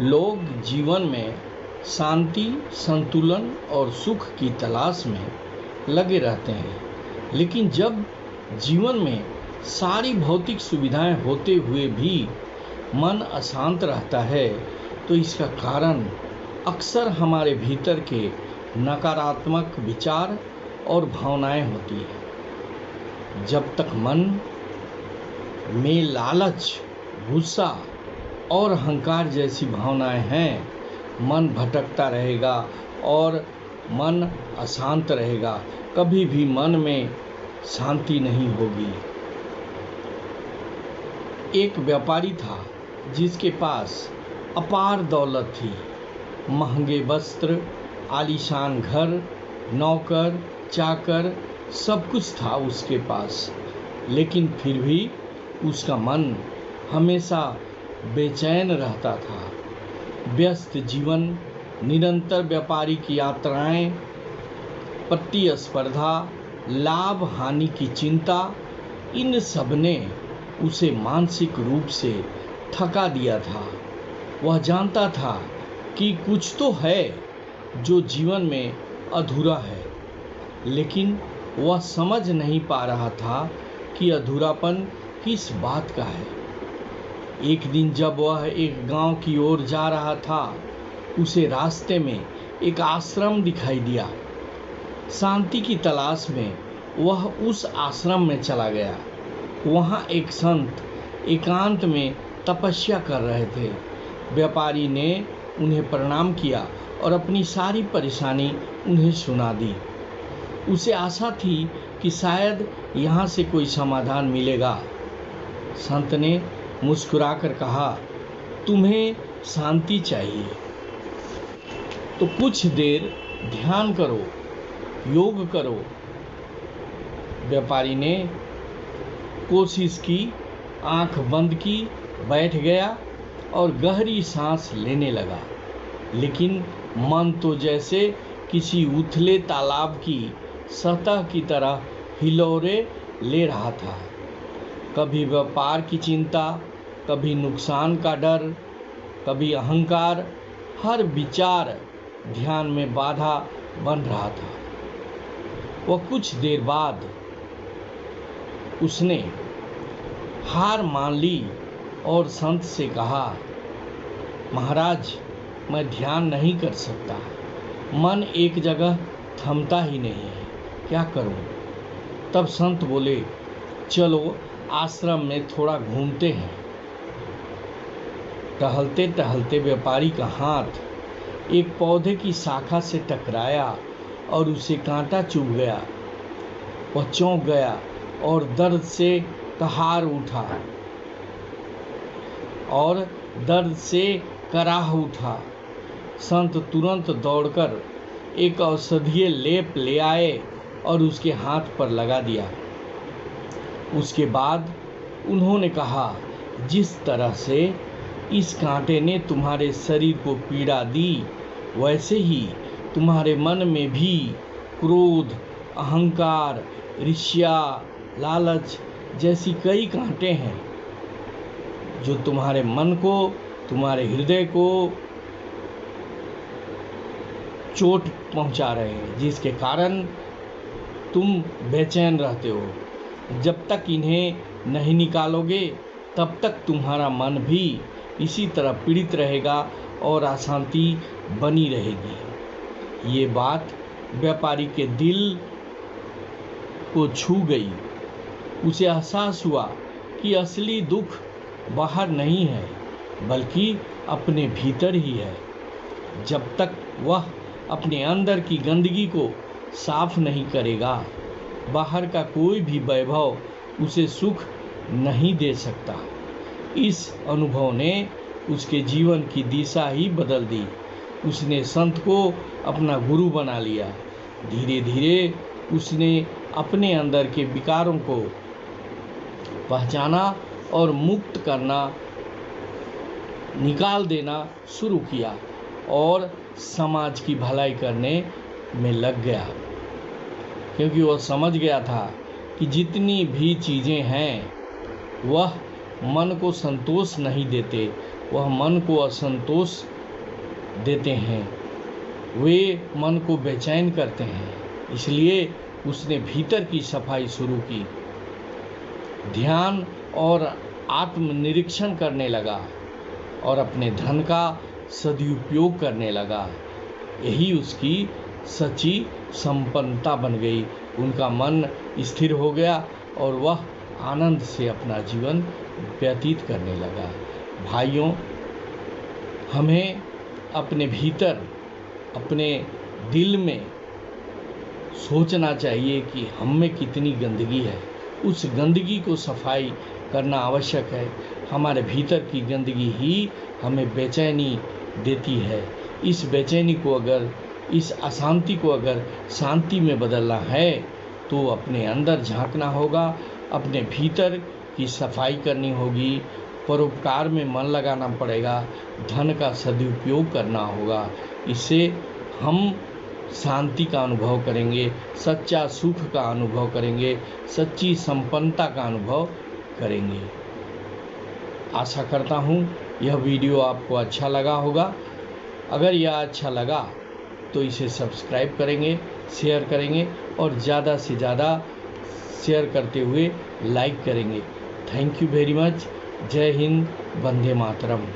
लोग जीवन में शांति, संतुलन और सुख की तलाश में लगे रहते हैं, लेकिन जब जीवन में सारी भौतिक सुविधाएं होते हुए भी मन अशांत रहता है, तो इसका कारण अक्सर हमारे भीतर के नकारात्मक विचार और भावनाएं होती हैं। जब तक मन में लालच, गुस्सा और अहंकार जैसी भावनाएं हैं, मन भटकता रहेगा और मन अशांत रहेगा। कभी भी मन में शांति नहीं होगी। एक व्यापारी था जिसके पास अपार दौलत थी, महंगे वस्त्र, आलीशान घर, नौकर, चाकर, सब कुछ था उसके पास, लेकिन फिर भी उसका मन हमेशा बेचैन रहता था। व्यस्त जीवन, निरंतर व्यापारी की यात्राएं, प्रतिस्पर्धा, लाभ हानि की चिंता, इन सब ने उसे मानसिक रूप से थका दिया था। वह जानता था कि कुछ तो है जो जीवन में अधूरा है, लेकिन वह समझ नहीं पा रहा था कि अधूरापन किस बात का है। एक दिन जब वह एक गांव की ओर जा रहा था, उसे रास्ते में एक आश्रम दिखाई दिया। शांति की तलाश में वह उस आश्रम में चला गया। वहां एक संत एकांत में तपस्या कर रहे थे। व्यापारी ने उन्हें प्रणाम किया और अपनी सारी परेशानी उन्हें सुना दी। उसे आशा थी कि शायद यहाँ से कोई समाधान मिलेगा। संत ने मुस्कुराकर कहा, तुम्हें शांति चाहिए तो कुछ देर ध्यान करो, योग करो। व्यापारी ने कोशिश की, आंख बंद की, बैठ गया और गहरी सांस लेने लगा, लेकिन मन तो जैसे किसी उथले तालाब की सतह की तरह हिलोरे ले रहा था। कभी व्यापार की चिंता, कभी नुकसान का डर, कभी अहंकार, हर विचार ध्यान में बाधा बन रहा था। वह कुछ देर बाद उसने हार मान ली और संत से कहा, महाराज, मैं ध्यान नहीं कर सकता, मन एक जगह थमता ही नहीं है, क्या करूं? तब संत बोले, चलो आश्रम में थोड़ा घूमते हैं। टहलते टहलते व्यापारी का हाथ एक पौधे की शाखा से टकराया और उसे कांटा चुभ गया। वह चौंक गया और दर्द से कहार उठा और दर्द से कराह उठा। संत तुरंत दौड़कर एक औषधीय लेप ले आए और उसके हाथ पर लगा दिया। उसके बाद उन्होंने कहा, जिस तरह से इस कांटे ने तुम्हारे शरीर को पीड़ा दी, वैसे ही तुम्हारे मन में भी क्रोध, अहंकार, ईर्ष्या, लालच जैसी कई कांटे हैं जो तुम्हारे मन को, तुम्हारे हृदय को चोट पहुंचा रहे हैं, जिसके कारण तुम बेचैन रहते हो। जब तक इन्हें नहीं निकालोगे, तब तक तुम्हारा मन भी इसी तरह पीड़ित रहेगा और अशांति बनी रहेगी। ये बात व्यापारी के दिल को छू गई। उसे एहसास हुआ कि असली दुख बाहर नहीं है, बल्कि अपने भीतर ही है। जब तक वह अपने अंदर की गंदगी को साफ नहीं करेगा, बाहर का कोई भी वैभव उसे सुख नहीं दे सकता। इस अनुभव ने उसके जीवन की दिशा ही बदल दी। उसने संत को अपना गुरु बना लिया। धीरे धीरे उसने अपने अंदर के विकारों को पहचाना और मुक्त करना, निकाल देना शुरू किया और समाज की भलाई करने में लग गया, क्योंकि वह समझ गया था कि जितनी भी चीज़ें हैं वह मन को संतोष नहीं देते, वह मन को असंतोष देते हैं, वे मन को बेचैन करते हैं। इसलिए उसने भीतर की सफाई शुरू की, ध्यान और आत्मनिरीक्षण करने लगा और अपने धन का सदुपयोग करने लगा। यही उसकी सच्ची संपन्नता बन गई। उनका मन स्थिर हो गया और वह आनंद से अपना जीवन व्यतीत करने लगा। भाइयों, हमें अपने भीतर, अपने दिल में सोचना चाहिए कि हम में कितनी गंदगी है। उस गंदगी को सफाई करना आवश्यक है। हमारे भीतर की गंदगी ही हमें बेचैनी देती है। इस बेचैनी को अगर, इस अशांति को अगर शांति में बदलना है तो अपने अंदर झांकना होगा, अपने भीतर की सफाई करनी होगी, परोपकार में मन लगाना पड़ेगा, धन का सदुपयोग करना होगा। इससे हम शांति का अनुभव करेंगे, सच्चा सुख का अनुभव करेंगे, सच्ची संपन्नता का अनुभव करेंगे। आशा करता हूँ यह वीडियो आपको अच्छा लगा होगा। अगर यह अच्छा लगा तो इसे सब्सक्राइब करेंगे, शेयर करेंगे और ज़्यादा से ज़्यादा शेयर करते हुए लाइक करेंगे। Thank you very much. जय हिंद, वंदे मातरम।